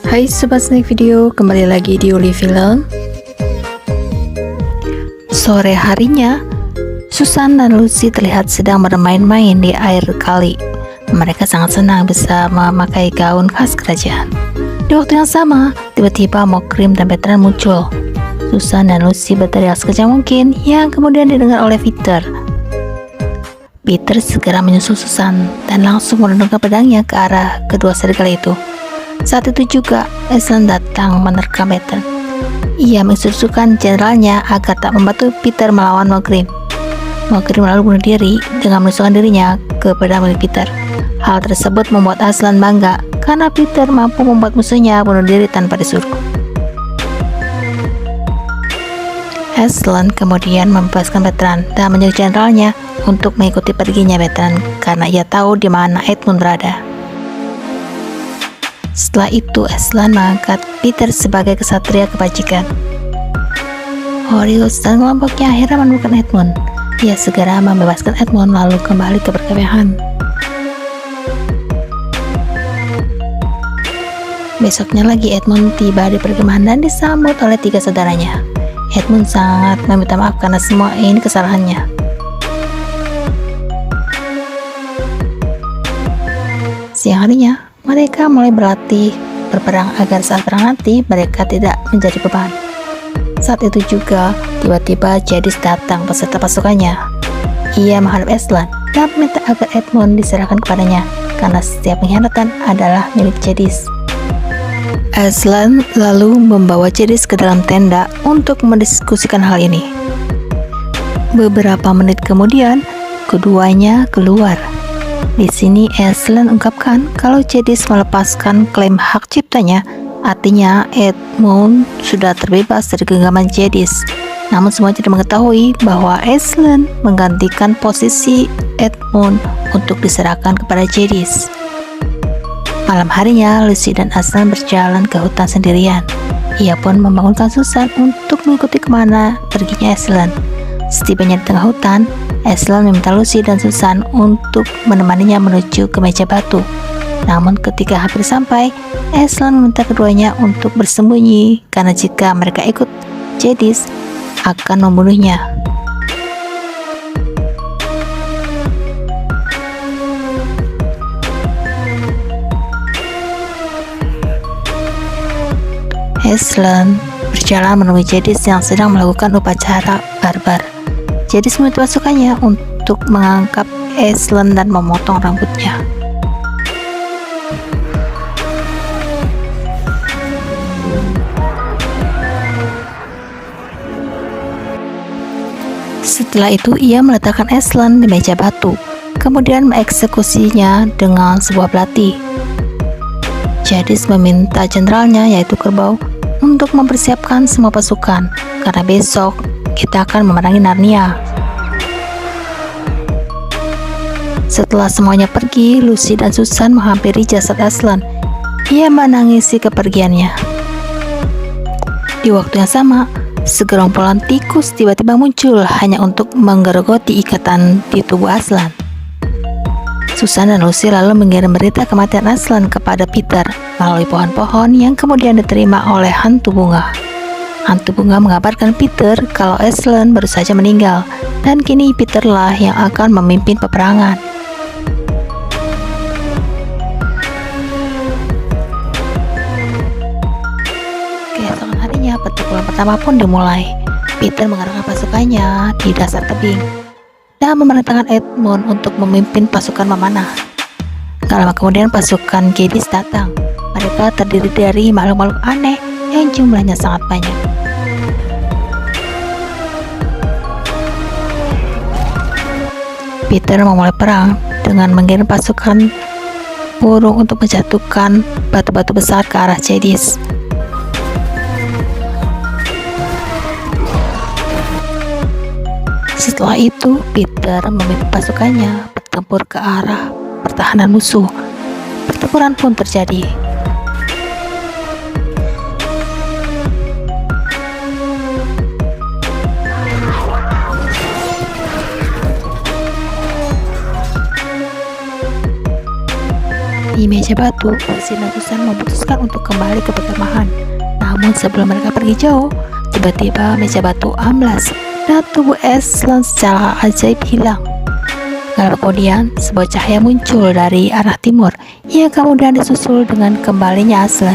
Hai Sobat Snack Video, kembali lagi di Uli Film. Sore harinya, Susan dan Lucy terlihat sedang bermain-main di air kali. Mereka sangat senang bisa memakai gaun khas kerajaan. Di waktu yang sama, tiba-tiba Mokrim dan Veteran muncul. Susan dan Lucy berteriak sekejap mungkin, yang kemudian didengar oleh Peter. Peter segera menyusul Susan dan langsung menundukkan pedangnya ke arah kedua serigala itu. Saat itu juga, Aslan datang menerkam Peter. Ia menginstruksikan jenderalnya agar tak membantu Peter melawan Mokrim. Mokrim lalu bunuh diri dengan menusukkan dirinya ke pedang milik Peter. Hal tersebut membuat Aslan bangga karena Peter mampu membuat musuhnya bunuh diri tanpa disuruh. Aslan kemudian membebaskan Veteran dan menyuruh jenderalnya untuk mengikuti perginya Veteran karena ia tahu di mana Edmund berada. Setelah itu, Aslan mengangkat Peter sebagai kesatria kebajikan. Horus dan kelompoknya akhirnya menemukan Edmund. Ia segera membebaskan Edmund lalu kembali ke perkemahan. Besoknya lagi Edmund tiba di perkemahan dan disambut oleh 3 saudaranya. Edmund sangat meminta maaf karena semua ini kesalahannya. Siang harinya, mereka mulai berlatih berperang agar saat perang nanti mereka tidak menjadi beban. Saat itu juga, tiba-tiba Jadis datang beserta pasukannya. Ia menghadap Aslan dan meminta agar Edmund diserahkan kepadanya karena setiap pengkhianatan adalah milik Jadis. Aslan lalu membawa Jadis ke dalam tenda untuk mendiskusikan hal ini. Beberapa menit kemudian, keduanya keluar. Di sini Aslan ungkapkan kalau Jadis melepaskan klaim hak ciptanya, artinya Edmund sudah terbebas dari genggaman Jadis. Namun semua tidak mengetahui bahwa Aslan menggantikan posisi Edmund untuk diserahkan kepada Jadis. Malam harinya, Lucy dan Aslan berjalan ke hutan sendirian. Ia pun membangunkan Susan untuk mengikuti kemana perginya Aslan. Setibanya di tengah hutan, Aslan meminta Lucy dan Susan untuk menemaninya menuju ke meja batu. Namun ketika hampir sampai, Aslan meminta keduanya untuk bersembunyi karena jika mereka ikut, Jadis akan membunuhnya. Aslan berjalan menemui Jadis yang sedang melakukan upacara barbar. Jadis meminta pasukannya untuk mengangkat Aslan dan memotong rambutnya. Setelah itu ia meletakkan Aslan di meja batu, kemudian mengeksekusinya dengan sebuah belati. Jadis meminta jenderalnya yaitu Kerbau untuk mempersiapkan semua pasukan karena besok kita akan memerangi Narnia. Setelah semuanya pergi, Lucy dan Susan menghampiri jasad Aslan. Ia menangisi kepergiannya. Di waktu yang sama, segerombolan tikus tiba-tiba muncul hanya untuk menggerogoti ikatan di tubuh Aslan. Susan dan Lucy lalu mengirim berita kematian Aslan kepada Peter melalui pohon-pohon yang kemudian diterima oleh hantu bunga. Hantu bunga mengabarkan Peter kalau Aslan baru saja meninggal dan kini Peterlah yang akan memimpin peperangan. Keesokan harinya pertempuran pertama pun dimulai. Peter mengerahkan pasukannya di dasar tebing dan memerintahkan Edmund untuk memimpin pasukan memanah. Gak lama kemudian pasukan Jadis datang. Mereka terdiri dari makhluk-makhluk aneh yang jumlahnya sangat banyak. Peter memulai perang dengan mengirim pasukan burung untuk menjatuhkan batu-batu besar ke arah Jadis. Setelah itu, Peter memimpin pasukannya bertempur ke arah pertahanan musuh. Pertempuran pun terjadi. Di meja meja batu, Lucy dan Susan memutuskan untuk kembali ke perkemahan. Namun sebelum mereka pergi jauh, tiba-tiba meja batu amblas dan tubuh Aslan secara ajaib hilang. Lalu kemudian sebuah cahaya muncul dari arah timur yang kemudian disusul dengan kembalinya Aslan.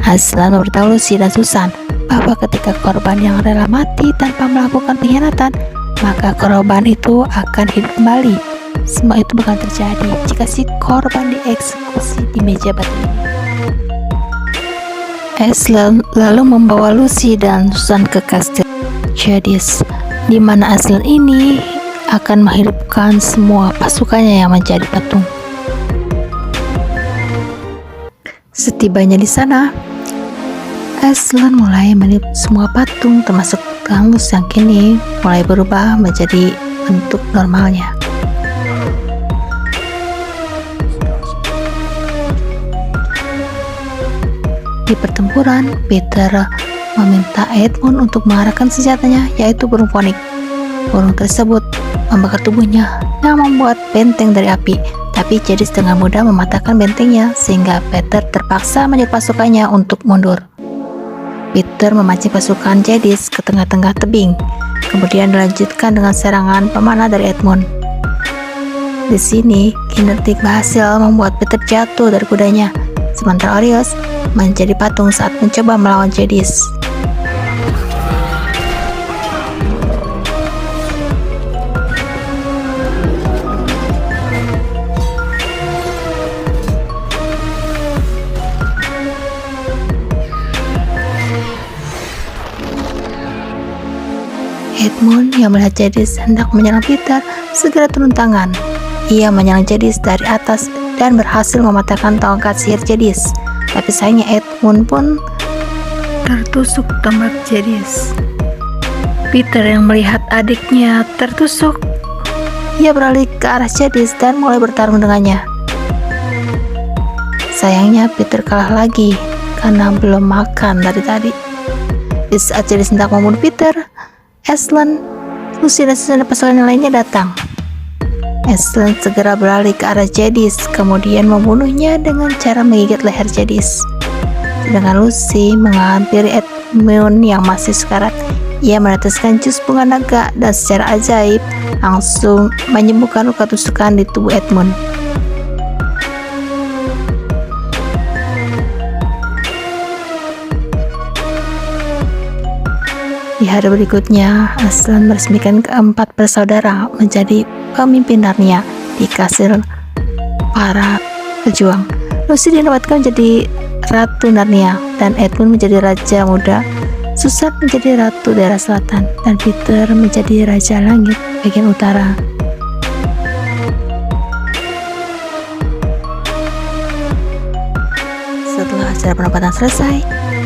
Aslan memberitahu Lucy dan Susan bahwa ketika korban yang rela mati tanpa melakukan pengkhianatan, maka korban itu akan hidup kembali. Semua itu bakal terjadi jika si korban dieksekusi di meja batu ini. Aslan lalu membawa Lucy dan Susan ke kastil Jadis, di mana Aslan ini akan menghidupkan semua pasukannya yang menjadi patung. Setibanya di sana, Aslan mulai meniup semua patung termasuk Ganglus yang kini mulai berubah menjadi bentuk normalnya. Di pertempuran, Peter meminta Edmund untuk mengarahkan senjatanya, yaitu burung ponik. Burung tersebut membakar tubuhnya yang membuat benteng dari api, tapi Jadis dengan mudah mematahkan bentengnya sehingga Peter terpaksa menyuruh pasukannya untuk mundur. Peter memancing pasukan Jadis ke tengah-tengah tebing, kemudian dilanjutkan dengan serangan pemanah dari Edmund. Di sini, Kinetic berhasil membuat Peter jatuh dari kudanya, sementara Orius menjadi patung saat mencoba melawan Jadis. Edmund yang melihat Jadis hendak menyerang Peter segera turun tangan. Ia menyerang Jadis dari atas dan berhasil mematahkan tongkat sihir Jadis. Tapi sayangnya Edmund pun tertusuk tombak Jadis. Peter yang melihat adiknya tertusuk, ia beralih ke arah Jadis dan mulai bertarung dengannya. Sayangnya Peter kalah lagi karena belum makan dari tadi. Di saat Jadis hendak membunuh Peter, Aslan, Lucy dan sesama pasukan yang lainnya datang. Aslan segera beralih ke arah Jadis, kemudian membunuhnya dengan cara menggigit leher Jadis. Sedangkan Lucy menghampiri Edmund yang masih sekarat. Ia meneteskan jus bunga naga dan secara ajaib langsung menyembuhkan luka tusukan di tubuh Edmund. Di hari berikutnya, Aslan meresmikan keempat bersaudara menjadi pemimpin Narnia di kastil para pejuang. Lucy dinobatkan menjadi Ratu Narnia dan Edmund menjadi Raja Muda. Susan menjadi Ratu daerah selatan dan Peter menjadi Raja Langit bagian utara. Setelah acara penobatan selesai,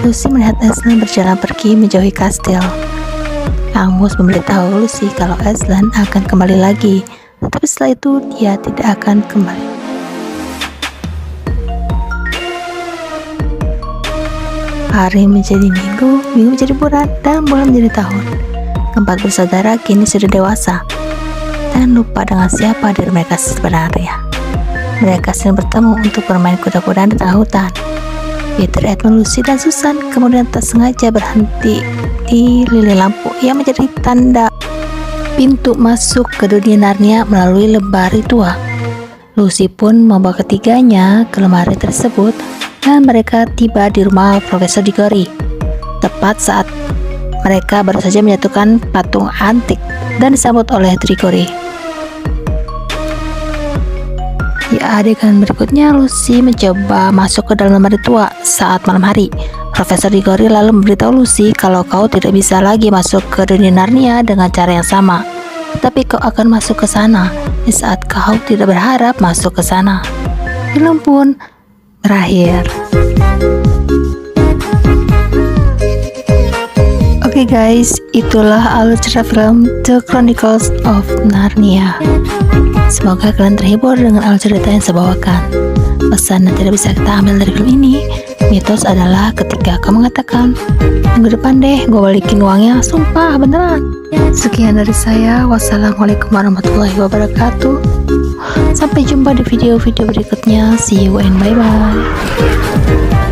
Lucy melihat Aslan berjalan pergi menjauhi kastil. Angus memberitahu Lucy kalau Aslan akan kembali lagi, tetapi setelah itu dia tidak akan kembali. Hari menjadi minggu, minggu menjadi bulan, dan bulan menjadi tahun. Keempat bersaudara kini sudah dewasa dan lupa dengan siapa diri mereka sebenarnya. Mereka sering bertemu untuk bermain kuda-kudaan di tengah hutan. Peter, Edmund, Lucy, dan Susan kemudian tak sengaja berhenti di lilin lampu yang menjadi tanda pintu masuk ke dunia Narnia melalui lemari tua. Lucy pun membawa ketiganya ke lemari tersebut dan mereka tiba di rumah Profesor Diggory tepat saat mereka baru saja menyatukan patung antik dan disambut oleh Diggory. Di adegan berikutnya, Lucy mencoba masuk ke dalam lemari tua saat malam hari. Profesor Diggory lalu memberitahu Lucy kalau kau tidak bisa lagi masuk ke dunia Narnia dengan cara yang sama. Tapi kau akan masuk ke sana di saat kau tidak berharap masuk ke sana. Film pun berakhir. Oke guys, itulah alur cerita film The Chronicles of Narnia. Semoga kalian terhibur dengan alur cerita yang saya bawakan. Pesan yang tidak bisa kita ambil dari film ini, Mitos adalah ketika kamu mengatakan, minggu depan deh gue balikin uangnya, sumpah beneran. Sekian dari saya, wassalamualaikum warahmatullahi wabarakatuh. Sampai jumpa di video-video berikutnya. See you and bye-bye.